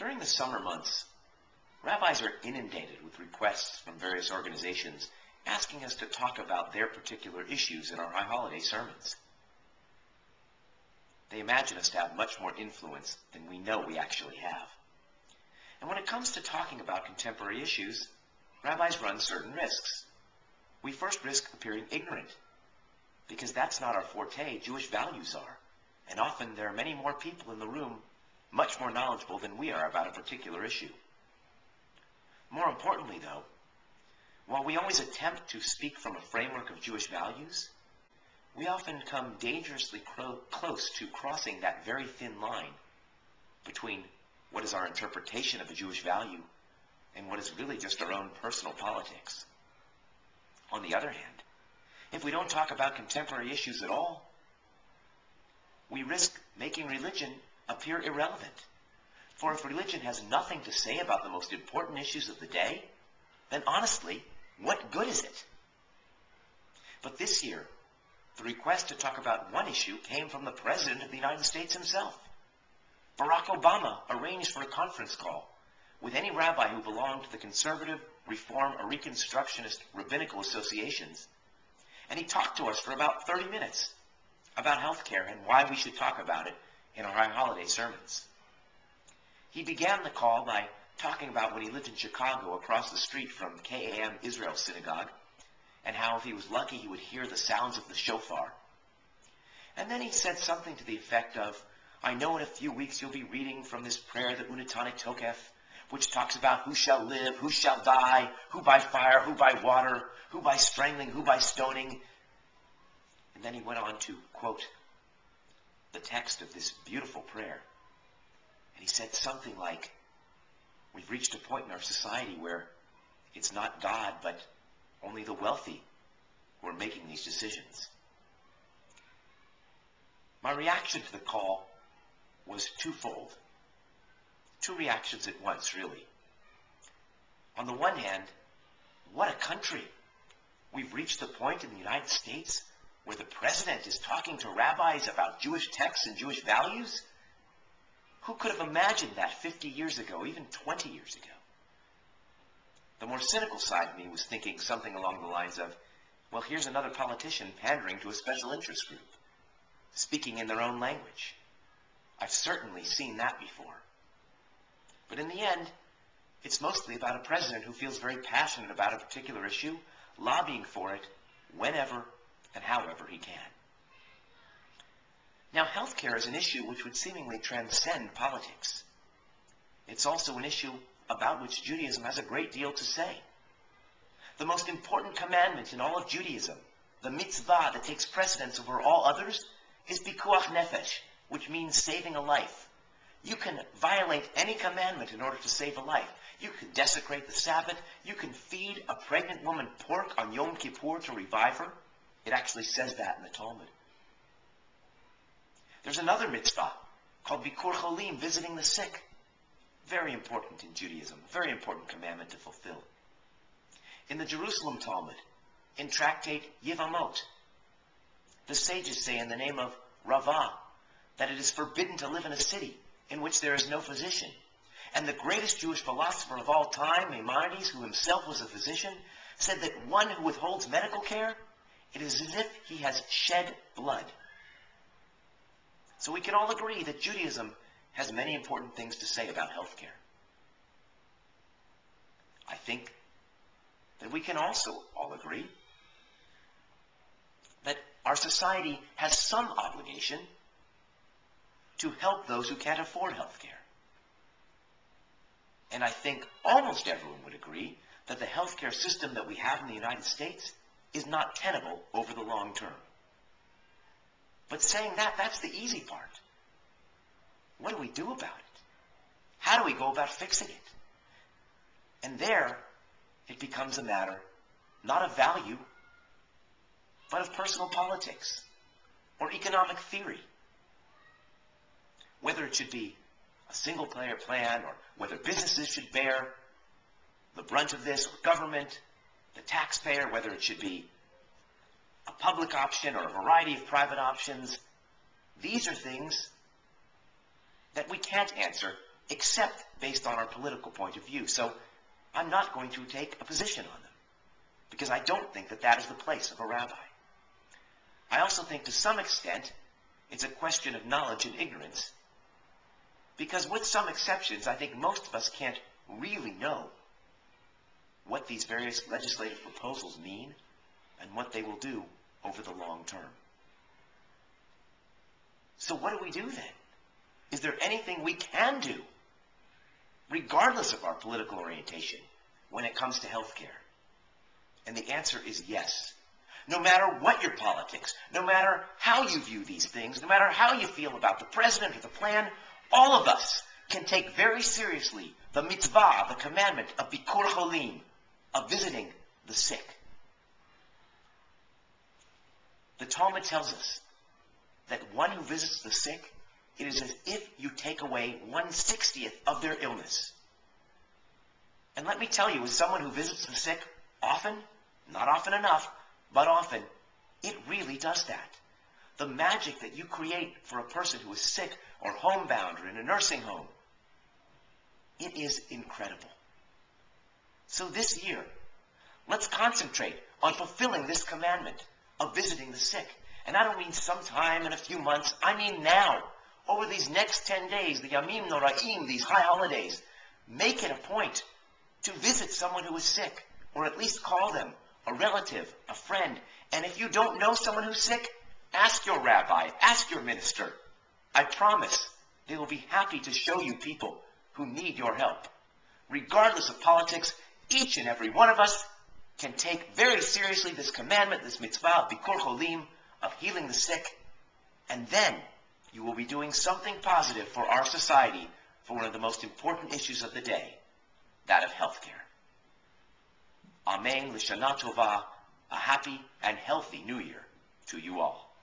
During the summer months, rabbis are inundated with requests from various organizations asking us to talk about their particular issues in our high holiday sermons. They imagine us to have much more influence than we know we actually have. And when it comes to talking about contemporary issues, rabbis run certain risks. We first risk appearing ignorant, because that's not our forte. Jewish values are. And often there are many more people in the room much more knowledgeable than we are about a particular issue. More importantly, though, while we always attempt to speak from a framework of Jewish values, we often come dangerously close to crossing that very thin line between what is our interpretation of a Jewish value and what is really just our own personal politics. On the other hand, if we don't talk about contemporary issues at all, we risk making religion appear irrelevant. For if religion has nothing to say about the most important issues of the day, then honestly, what good is it? But this year, the request to talk about one issue came from the President of the United States himself. Barack Obama arranged for a conference call with any rabbi who belonged to the conservative, reform, or reconstructionist rabbinical associations. And he talked to us for about 30 minutes about healthcare and why we should talk about it in our high holiday sermons. He began the call by talking about when he lived in Chicago across the street from KAM Israel Synagogue, and how if he was lucky he would hear the sounds of the shofar. And then he said something to the effect of, I know in a few weeks you'll be reading from this prayer, the Unatane Tokef, which talks about who shall live, who shall die, who by fire, who by water, who by strangling, who by stoning. And then he went on to quote the text of this beautiful prayer. And he said something like, we've reached a point in our society where it's not God, but only the wealthy who are making these decisions. My reaction to the call was twofold. Two reactions at once, really. On the one hand, what a country. We've reached the point in the United States where the president is talking to rabbis about Jewish texts and Jewish values? Who could have imagined that 50 years ago, even 20 years ago? The more cynical side of me was thinking something along the lines of, well, here's another politician pandering to a special interest group, speaking in their own language. I've certainly seen that before. But in the end, it's mostly about a president who feels very passionate about a particular issue, lobbying for it whenever and however he can. Now, healthcare is an issue which would seemingly transcend politics. It's also an issue about which Judaism has a great deal to say. The most important commandment in all of Judaism, the mitzvah that takes precedence over all others, is pikuach nefesh, which means saving a life. You can violate any commandment in order to save a life. You can desecrate the Sabbath. You can feed a pregnant woman pork on Yom Kippur to revive her. It actually says that in the Talmud. There's another mitzvah called Bikkur Cholim, visiting the sick. Very important in Judaism, very important commandment to fulfill. In the Jerusalem Talmud, in tractate Yevamot, the sages say in the name of Rava that it is forbidden to live in a city in which there is no physician. And the greatest Jewish philosopher of all time, Maimonides, who himself was a physician, said that one who withholds medical care, it is as if he has shed blood. So we can all agree that Judaism has many important things to say about healthcare. I think that we can also all agree that our society has some obligation to help those who can't afford healthcare. And I think almost everyone would agree that the healthcare system that we have in the United States is not tenable over the long term. But saying that, that's the easy part. What do we do about it? How do we go about fixing it? And there, it becomes a matter not of value, but of personal politics or economic theory. Whether it should be a single-player plan or whether businesses should bear the brunt of this, or government, the taxpayer, whether it should be a public option or a variety of private options, these are things that we can't answer except based on our political point of view. So I'm not going to take a position on them, because I don't think that that is the place of a rabbi. I also think to some extent it's a question of knowledge and ignorance, because with some exceptions, I think most of us can't really know what these various legislative proposals mean and what they will do over the long term. So what do we do then? Is there anything we can do, regardless of our political orientation, when it comes to health care? And the answer is yes. No matter what your politics, no matter how you view these things, no matter how you feel about the president or the plan, all of us can take very seriously the mitzvah, the commandment of Bikkur Cholim, of visiting the sick. The Talmud tells us that one who visits the sick, it is as if you take away 1/60th of their illness. And let me tell you, as someone who visits the sick often, not often enough, but often, it really does that. The magic that you create for a person who is sick or homebound or in a nursing home, it is incredible. So this year, let's concentrate on fulfilling this commandment of visiting the sick. And I don't mean sometime in a few months, I mean now. Over these next 10 days, the Yamim Noraim, these high holidays, make it a point to visit someone who is sick, or at least call them, a relative, a friend. And if you don't know someone who's sick, ask your rabbi, ask your minister. I promise they will be happy to show you people who need your help. Regardless of politics, each and every one of us can take very seriously this commandment, this mitzvah of Bikkur Cholim, of healing the sick, and then you will be doing something positive for our society, for one of the most important issues of the day, that of healthcare. Amen, L'Shana Tova, a happy and healthy New Year to you all.